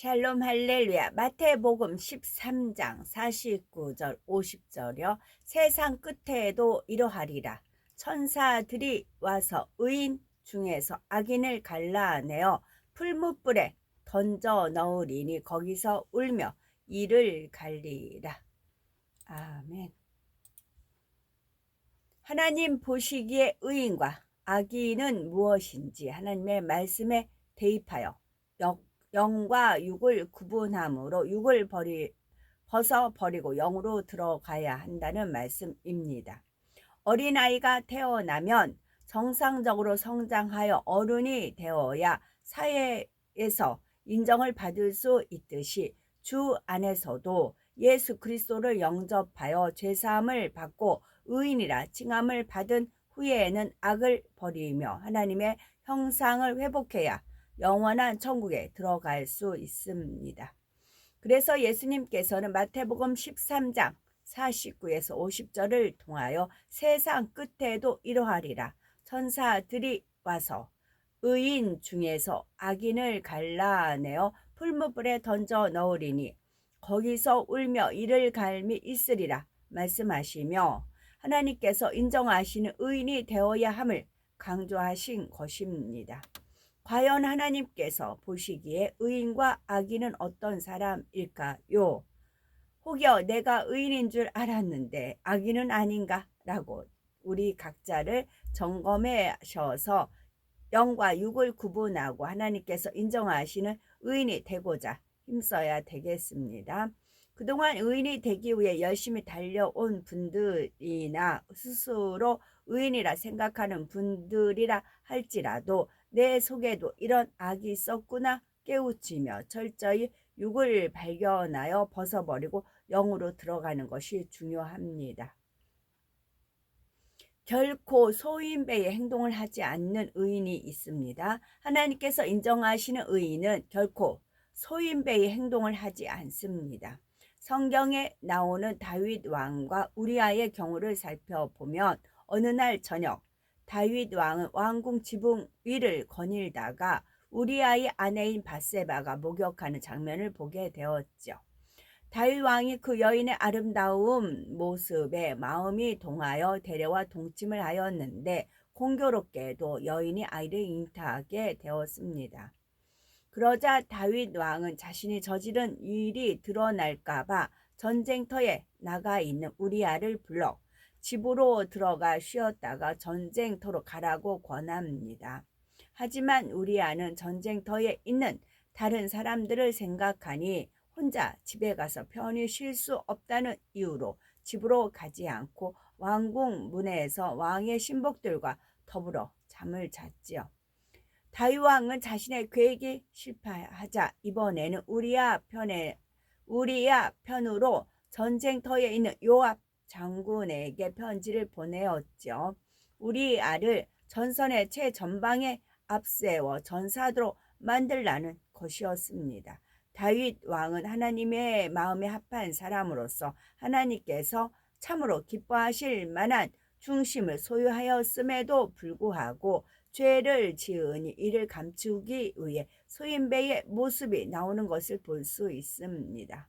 샬롬 할렐루야. 마태복음 13장 49절 50절이요. 세상 끝에도 이러하리라. 천사들이 와서 의인 중에서 악인을 갈라내어 풀무불에 던져 넣으리니 거기서 울며 이를 갈리라. 아멘. 하나님 보시기에 의인과 악인은 무엇인지 하나님의 말씀에 대입하여 영과 육을 구분함으로 육을 벗어버리고 영으로 들어가야 한다는 말씀입니다. 어린아이가 태어나면 정상적으로 성장하여 어른이 되어야 사회에서 인정을 받을 수 있듯이 주 안에서도 예수 그리스도를 영접하여 죄사함을 받고 의인이라 칭함을 받은 후에는 악을 버리며 하나님의 형상을 회복해야 영원한 천국에 들어갈 수 있습니다. 그래서 예수님께서는 마태복음 13장 49에서 50절을 통하여 세상 끝에도 이러하리라. 천사들이 와서 의인 중에서 악인을 갈라내어 풀무불에 던져 넣으리니 거기서 울며 이를 갈미 있으리라 말씀하시며 하나님께서 인정하시는 의인이 되어야 함을 강조하신 것입니다. 과연 하나님께서 보시기에 의인과 악인은 어떤 사람일까요? 혹여 내가 의인인 줄 알았는데 악인은 아닌가? 라고 우리 각자를 점검하셔서 영과 육을 구분하고 하나님께서 인정하시는 의인이 되고자 힘써야 되겠습니다. 그동안 의인이 되기 위해 열심히 달려온 분들이나 스스로 의인이라 생각하는 분들이라 할지라도 내 속에도 이런 악이 있었구나 깨우치며 철저히 육을 발견하여 벗어버리고 영으로 들어가는 것이 중요합니다. 결코 소인배의 행동을 하지 않는 의인이 있습니다. 하나님께서 인정하시는 의인은 결코 소인배의 행동을 하지 않습니다. 성경에 나오는 다윗 왕과 우리아의 경우를 살펴보면 어느 날 저녁 다윗 왕은 왕궁 지붕 위를 거닐다가 우리아의 아내인 밧세바가 목욕하는 장면을 보게 되었죠. 다윗 왕이 그 여인의 아름다운 모습에 마음이 동하여 데려와 동침을 하였는데 공교롭게도 여인이 아이를 잉타하게 되었습니다. 그러자 다윗 왕은 자신이 저지른 일이 드러날까봐 전쟁터에 나가 있는 우리아를 불러 집으로 들어가 쉬었다가 전쟁터로 가라고 권합니다. 하지만 우리아는 전쟁터에 있는 다른 사람들을 생각하니 혼자 집에 가서 편히 쉴 수 없다는 이유로 집으로 가지 않고 왕궁 문에서 왕의 신복들과 더불어 잠을 잤지요. 다윗 왕은 자신의 계획이 실패하자 이번에는 우리아 편으로 전쟁터에 있는 요압 장군에게 편지를 보내었죠. 우리아를 전선의 최전방에 앞세워 전사도로 만들라는 것이었습니다. 다윗 왕은 하나님의 마음에 합한 사람으로서 하나님께서 참으로 기뻐하실 만한 중심을 소유하였음에도 불구하고 죄를 지으니 이를 감추기 위해 소인배의 모습이 나오는 것을 볼 수 있습니다.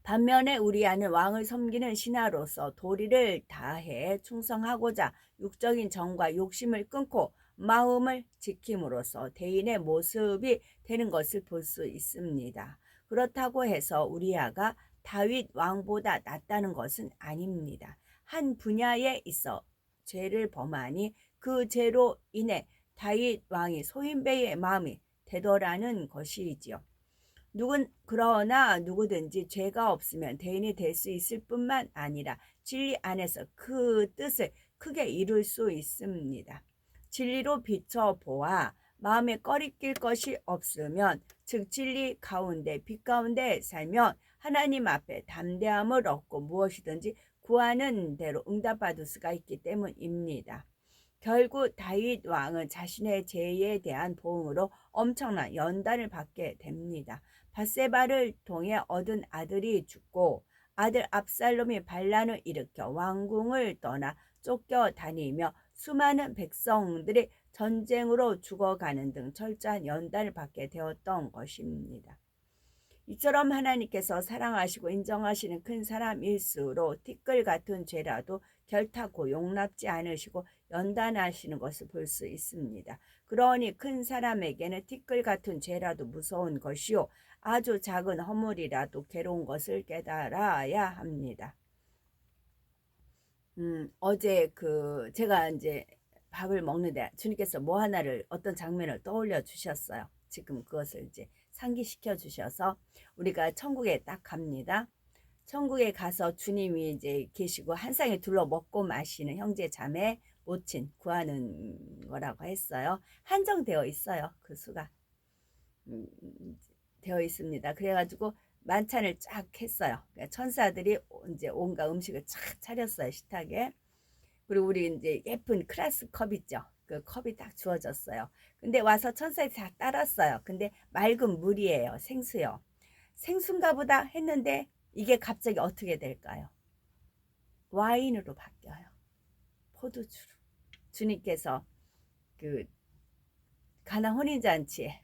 반면에 우리아는 왕을 섬기는 신하로서 도리를 다해 충성하고자 육적인 정과 욕심을 끊고 마음을 지킴으로써 대인의 모습이 되는 것을 볼 수 있습니다. 그렇다고 해서 우리아가 다윗 왕보다 낫다는 것은 아닙니다. 한 분야에 있어 죄를 범하니 그 죄로 인해 다윗 왕이 소인배의 마음이 되더라는 것이지요. 그러나 누구든지 죄가 없으면 대인이 될 수 있을 뿐만 아니라 진리 안에서 그 뜻을 크게 이룰 수 있습니다. 진리로 비춰보아 마음에 꺼리낄 것이 없으면 즉 진리 가운데 빛 가운데 살면 하나님 앞에 담대함을 얻고 무엇이든지 구하는 대로 응답받을 수가 있기 때문입니다. 결국 다윗 왕은 자신의 죄에 대한 보응으로 엄청난 연단을 받게 됩니다. 밧세바를 통해 얻은 아들이 죽고 아들 압살롬이 반란을 일으켜 왕궁을 떠나 쫓겨다니며 수많은 백성들이 전쟁으로 죽어가는 등 철저한 연단을 받게 되었던 것입니다. 이처럼 하나님께서 사랑하시고 인정하시는 큰 사람일수록 티끌 같은 죄라도 결탄코 용납지 않으시고 연단하시는 것을 볼 수 있습니다. 그러니 큰 사람에게는 티끌 같은 죄라도 무서운 것이요 아주 작은 허물이라도 괴로운 것을 깨달아야 합니다. 어제 제가 이제 밥을 먹는데 주님께서 뭐 하나를 어떤 장면을 떠올려 주셨어요. 지금 그것을 이제 상기시켜 주셔서 우리가 천국에 딱 갑니다. 천국에 가서 주님이 이제 계시고 한 쌍에 둘러 먹고 마시는 형제 자매 모친 구하는 거라고 했어요. 한정되어 있어요. 그 수가 되어 있습니다. 그래가지고 만찬을 쫙 했어요. 그러니까 천사들이 이제 온갖 음식을 쫙 차렸어요. 식탁에. 그리고 우리 이제 예쁜 클래스 컵 있죠. 그 컵이 딱 주어졌어요. 근데 와서 천사들이 다 따랐어요. 근데 맑은 물이에요. 생수요. 생수인가 보다 했는데 이게 갑자기 어떻게 될까요? 와인으로 바뀌어요. 포도주로. 주님께서 그 가나 혼인잔치에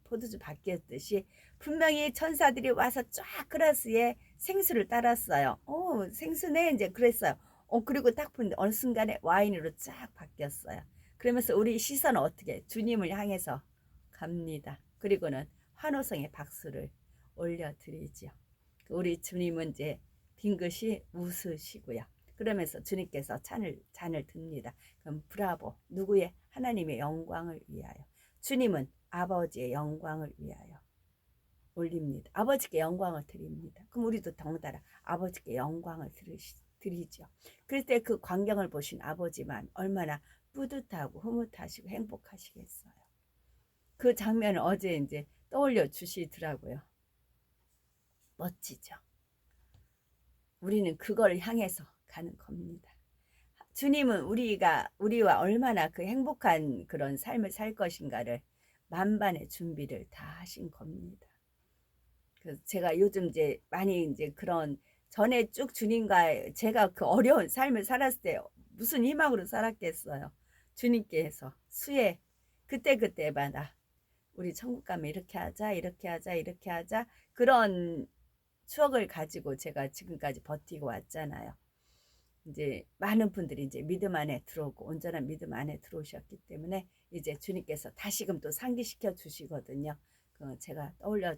포도주 바뀌었듯이 분명히 천사들이 와서 쫙 그라스에 생수를 따랐어요. 생수네 이제 그랬어요. 그리고 딱 보는데 어느 순간에 와인으로 쫙 바뀌었어요. 그러면서 우리 시선은 어떻게 주님을 향해서 갑니다. 그리고는 환호성의 박수를 올려드리죠. 우리 주님은 이제 빙긋이 웃으시고요. 그러면서 주님께서 잔을 듭니다. 그럼 브라보, 누구의? 하나님의 영광을 위하여. 주님은 아버지의 영광을 위하여 올립니다. 아버지께 영광을 드립니다. 그럼 우리도 덩달아 아버지께 영광을 드리죠. 그럴 때 그 광경을 보신 아버지만 얼마나 뿌듯하고 흐뭇하시고 행복하시겠어요. 그 장면을 어제 이제 떠올려 주시더라고요. 멋지죠. 우리는 그걸 향해서 가는 겁니다. 주님은 우리와 얼마나 그 행복한 그런 삶을 살 것인가를 만반의 준비를 다 하신 겁니다. 그래서 제가 요즘 이제 많이 이제 그런 전에 쭉 주님과 제가 그 어려운 삶을 살았을 때 무슨 희망으로 살았겠어요. 주님께서 수혜 그때마다 우리 천국 가면 이렇게 하자 이렇게 하자 이렇게 하자 그런 추억을 가지고 제가 지금까지 버티고 왔잖아요. 이제 많은 분들이 이제 믿음 안에 들어오고 온전한 믿음 안에 들어오셨기 때문에 이제 주님께서 다시금 또 상기시켜 주시거든요. 제가 떠올려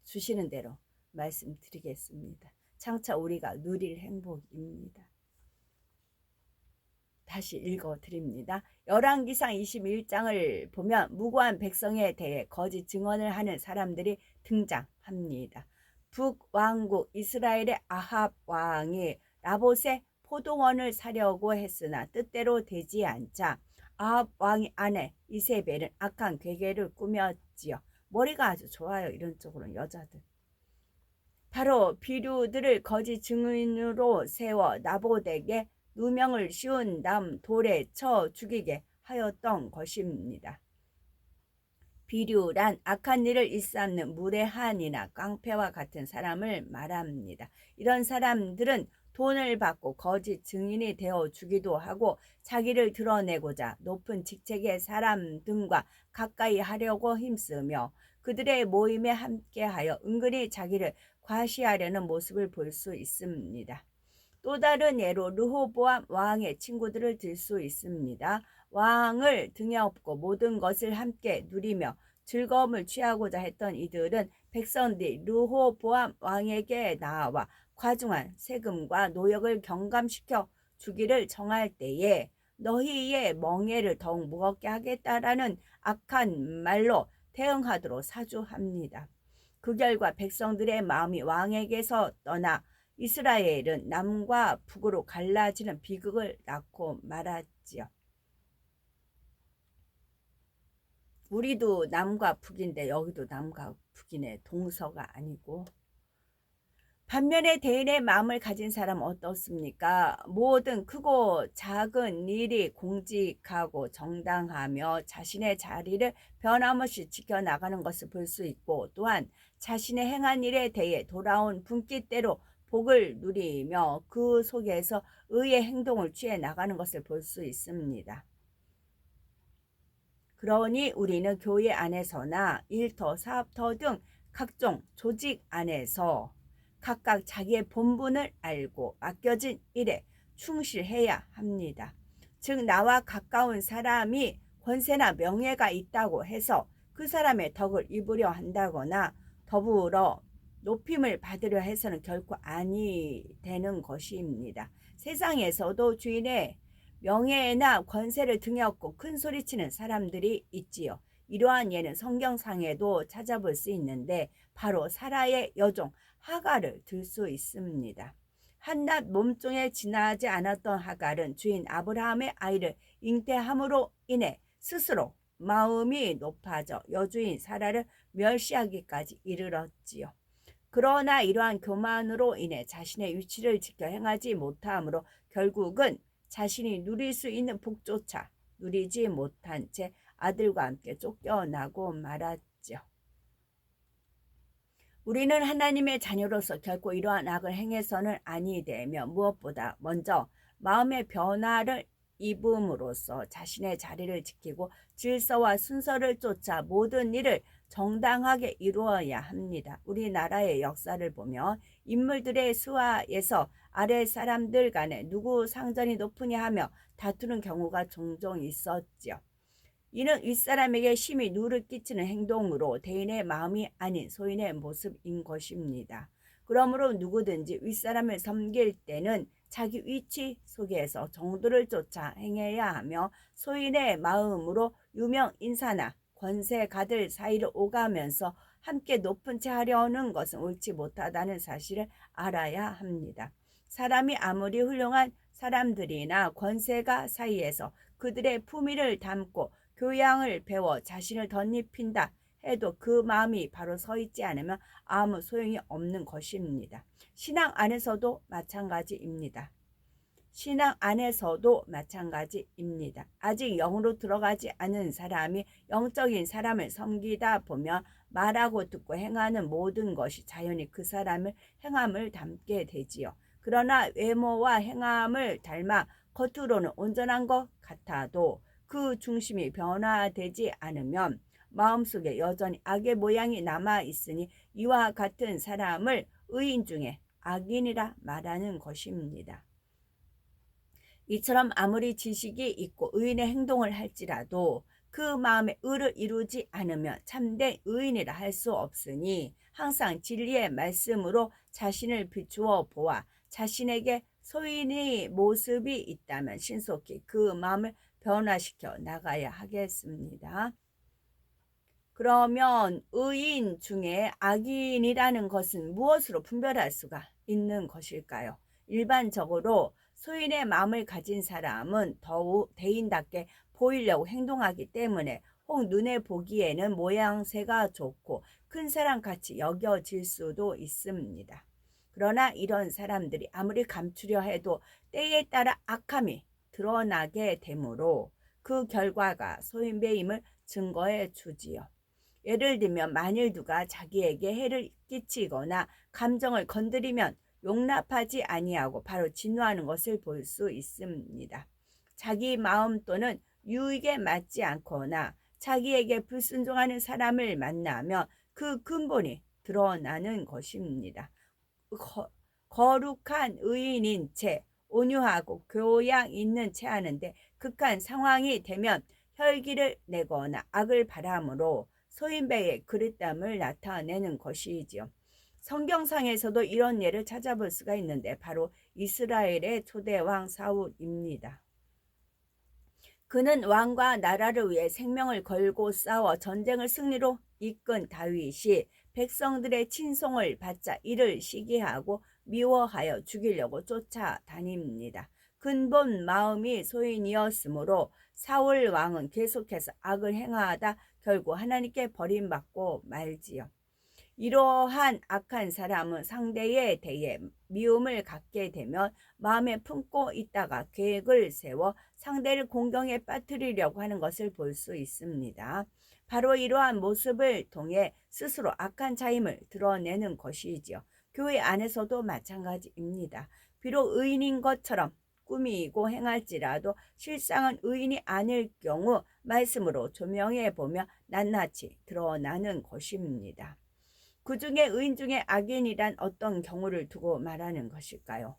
주시는 대로 말씀드리겠습니다. 장차 우리가 누릴 행복입니다. 다시 읽어드립니다. 열왕기상 21장을 보면 무고한 백성에 대해 거짓 증언을 하는 사람들이 등장합니다. 북왕국 이스라엘의 아합 왕이 라봇의 포도원을 사려고 했으나 뜻대로 되지 않자 아합 왕의 아내 이세벨은 악한 괴계를 꾸몄지요. 머리가 아주 좋아요. 이런 쪽으로는 여자들. 바로 비류들을 거짓 증인으로 세워 나봇에게 누명을 씌운 다음 돌에 쳐 죽이게 하였던 것입니다. 비류란 악한 일을 일삼는 무례한이나 깡패와 같은 사람을 말합니다. 이런 사람들은 돈을 받고 거짓 증인이 되어 주기도 하고 자기를 드러내고자 높은 직책의 사람 등과 가까이 하려고 힘쓰며 그들의 모임에 함께하여 은근히 자기를 과시하려는 모습을 볼 수 있습니다. 또 다른 예로 르호보암 왕의 친구들을 들 수 있습니다. 왕을 등에 업고 모든 것을 함께 누리며 즐거움을 취하고자 했던 이들은 백성들이 르호보암 왕에게 나와 과중한 세금과 노역을 경감시켜 주기를 정할 때에 너희의 멍에를 더욱 무겁게 하겠다라는 악한 말로 대응하도록 사주합니다. 그 결과 백성들의 마음이 왕에게서 떠나 이스라엘은 남과 북으로 갈라지는 비극을 낳고 말았지요. 우리도 남과 북인데 여기도 남과 북이네. 동서가 아니고. 반면에 대인의 마음을 가진 사람 어떻습니까? 모든 크고 작은 일이 공직하고 정당하며 자신의 자리를 변함없이 지켜나가는 것을 볼 수 있고 또한 자신의 행한 일에 대해 돌아온 분깃대로 복을 누리며 그 속에서 의의 행동을 취해 나가는 것을 볼 수 있습니다. 그러니 우리는 교회 안에서나 일터, 사업터 등 각종 조직 안에서 각각 자기의 본분을 알고 맡겨진 일에 충실해야 합니다. 즉 나와 가까운 사람이 권세나 명예가 있다고 해서 그 사람의 덕을 입으려 한다거나 더불어 높임을 받으려 해서는 결코 아니 되는 것입니다. 세상에서도 주인의 명예나 권세를 등에 업고 큰 소리치는 사람들이 있지요. 이러한 예는 성경상에도 찾아볼 수 있는데 바로 사라의 여종 하갈을 들 수 있습니다. 한낱 몸종에 지나지 않았던 하갈은 주인 아브라함의 아이를 잉태함으로 인해 스스로 마음이 높아져 여주인 사라를 멸시하기까지 이르렀지요. 그러나 이러한 교만으로 인해 자신의 위치를 지켜 행하지 못함으로 결국은 자신이 누릴 수 있는 복조차 누리지 못한 채 아들과 함께 쫓겨나고 말았죠. 우리는 하나님의 자녀로서 결코 이러한 악을 행해서는 아니 되며 무엇보다 먼저 마음의 변화를 입음으로써 자신의 자리를 지키고 질서와 순서를 쫓아 모든 일을 정당하게 이루어야 합니다. 우리나라의 역사를 보면 인물들의 수하에서 아래 사람들 간에 누구 상전이 높으냐 하며 다투는 경우가 종종 있었죠. 이는 윗사람에게 심히 누를 끼치는 행동으로 대인의 마음이 아닌 소인의 모습인 것입니다. 그러므로 누구든지 윗사람을 섬길 때는 자기 위치 속에서 정도를 쫓아 행해야 하며 소인의 마음으로 유명 인사나 권세가들 사이를 오가면서 함께 높은 채 하려는 것은 옳지 못하다는 사실을 알아야 합니다. 사람이 아무리 훌륭한 사람들이나 권세가 사이에서 그들의 품위를 담고 교양을 배워 자신을 덧입힌다 해도 그 마음이 바로 서 있지 않으면 아무 소용이 없는 것입니다. 신앙 안에서도 마찬가지입니다. 아직 영으로 들어가지 않은 사람이 영적인 사람을 섬기다 보면 말하고 듣고 행하는 모든 것이 자연히 그 사람을 행함을 닮게 되지요. 그러나 외모와 행함을 닮아 겉으로는 온전한 것 같아도 그 중심이 변화되지 않으면 마음속에 여전히 악의 모양이 남아있으니 이와 같은 사람을 의인 중에 악인이라 말하는 것입니다. 이처럼 아무리 지식이 있고 의인의 행동을 할지라도 그 마음의 의를 이루지 않으면 참된 의인이라 할 수 없으니 항상 진리의 말씀으로 자신을 비추어 보아 자신에게 소인의 모습이 있다면 신속히 그 마음을 변화시켜 나가야 하겠습니다. 그러면 의인 중에 악인이라는 것은 무엇으로 분별할 수가 있는 것일까요? 일반적으로 소인의 마음을 가진 사람은 더욱 대인답게 보이려고 행동하기 때문에 혹 눈에 보기에는 모양새가 좋고 큰 사람같이 여겨질 수도 있습니다. 그러나 이런 사람들이 아무리 감추려 해도 때에 따라 악함이 드러나게 되므로 그 결과가 소인배임을 증거해 주지요. 예를 들면 만일 누가 자기에게 해를 끼치거나 감정을 건드리면 용납하지 아니하고 바로 진노하는 것을 볼 수 있습니다. 자기 마음 또는 유익에 맞지 않거나 자기에게 불순종하는 사람을 만나면 그 근본이 드러나는 것입니다. 거룩한 의인인 채 온유하고 교양 있는 채 하는데 극한 상황이 되면 혈기를 내거나 악을 바람으로 소인배의 그릇됨을 나타내는 것이지요. 성경상에서도 이런 예를 찾아볼 수가 있는데 바로 이스라엘의 초대왕 사울입니다. 그는 왕과 나라를 위해 생명을 걸고 싸워 전쟁을 승리로 이끈 다윗이 백성들의 친송을 받자 이를 시기하고 미워하여 죽이려고 쫓아다닙니다. 근본 마음이 소인이었으므로 사울 왕은 계속해서 악을 행하다 결국 하나님께 버림받고 말지요. 이러한 악한 사람은 상대에 대해 미움을 갖게 되면 마음에 품고 있다가 계획을 세워 상대를 공경에 빠뜨리려고 하는 것을 볼 수 있습니다. 바로 이러한 모습을 통해 스스로 악한 자임을 드러내는 것이지요. 교회 안에서도 마찬가지입니다. 비록 의인인 것처럼 꾸미고 행할지라도 실상은 의인이 아닐 경우 말씀으로 조명해 보며 낱낱이 드러나는 것입니다. 그 중에 의인 중에 악인이란 어떤 경우를 두고 말하는 것일까요?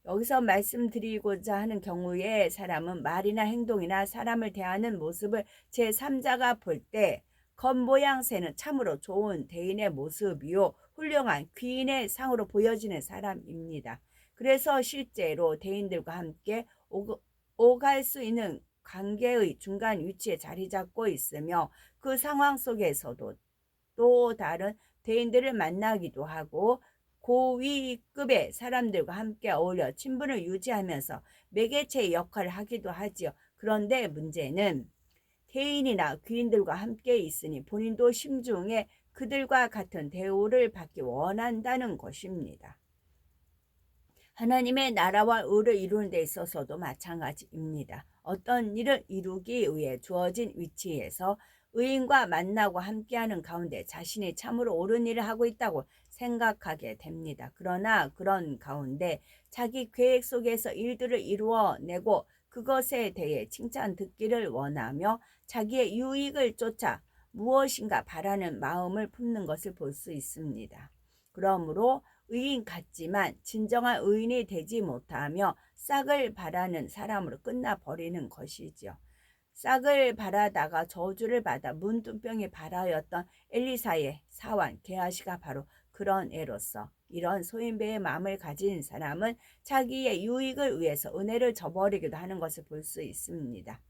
여기서 말씀드리고자 하는 경우에 사람은 말이나 행동이나 사람을 대하는 모습을 제3자가 볼 때 겉모양새는 참으로 좋은 대인의 모습이요 훌륭한 귀인의 상으로 보여지는 사람입니다. 그래서 실제로 대인들과 함께 오갈 수 있는 관계의 중간 위치에 자리 잡고 있으며 그 상황 속에서도 또 다른 대인들을 만나기도 하고 고위급의 사람들과 함께 어울려 친분을 유지하면서 매개체의 역할을 하기도 하지요. 그런데 문제는 대인이나 귀인들과 함께 있으니 본인도 심중에 그들과 같은 대우를 받기 원한다는 것입니다. 하나님의 나라와 의를 이루는 데 있어서도 마찬가지입니다. 어떤 일을 이루기 위해 주어진 위치에서 의인과 만나고 함께하는 가운데 자신이 참으로 옳은 일을 하고 있다고 생각하게 됩니다. 그러나 그런 가운데 자기 계획 속에서 일들을 이루어내고 그것에 대해 칭찬 듣기를 원하며 자기의 유익을 쫓아 무엇인가 바라는 마음을 품는 것을 볼 수 있습니다. 그러므로 의인 같지만 진정한 의인이 되지 못하며 싹을 바라는 사람으로 끝나버리는 것이지요. 싹을 바라다가 저주를 받아 문둥병이 발하였던 엘리사의 사환 게하시가 바로 그런 애로서 이런 소인배의 마음을 가진 사람은 자기의 유익을 위해서 은혜를 저버리기도 하는 것을 볼 수 있습니다.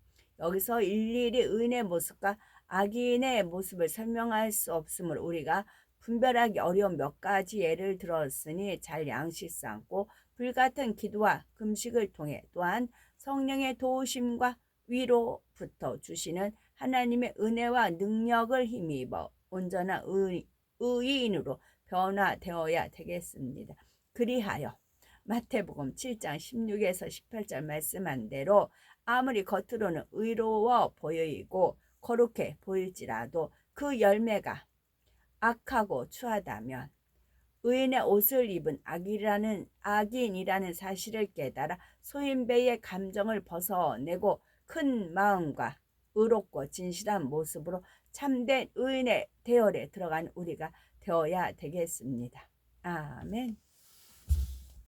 여기서 일일이 의인의 모습과 악인의 모습을 설명할 수 없으므로 우리가 분별하기 어려운 몇 가지 예를 들었으니 잘 양식 삼고 불같은 기도와 금식을 통해 또한 성령의 도우심과 위로부터 주시는 하나님의 은혜와 능력을 힘입어 온전한 의인으로 변화되어야 되겠습니다. 그리하여 마태복음 7장 16에서 18절 말씀한 대로 아무리 겉으로는 의로워 보이고 거룩해 보일지라도 그 열매가 악하고 추하다면 의인의 옷을 입은 악인이라는 사실을 깨달아 소인배의 감정을 벗어내고 큰 마음과 의롭고 진실한 모습으로 참된 의인의 대열에 들어간 우리가 되어야 되겠습니다. 아멘.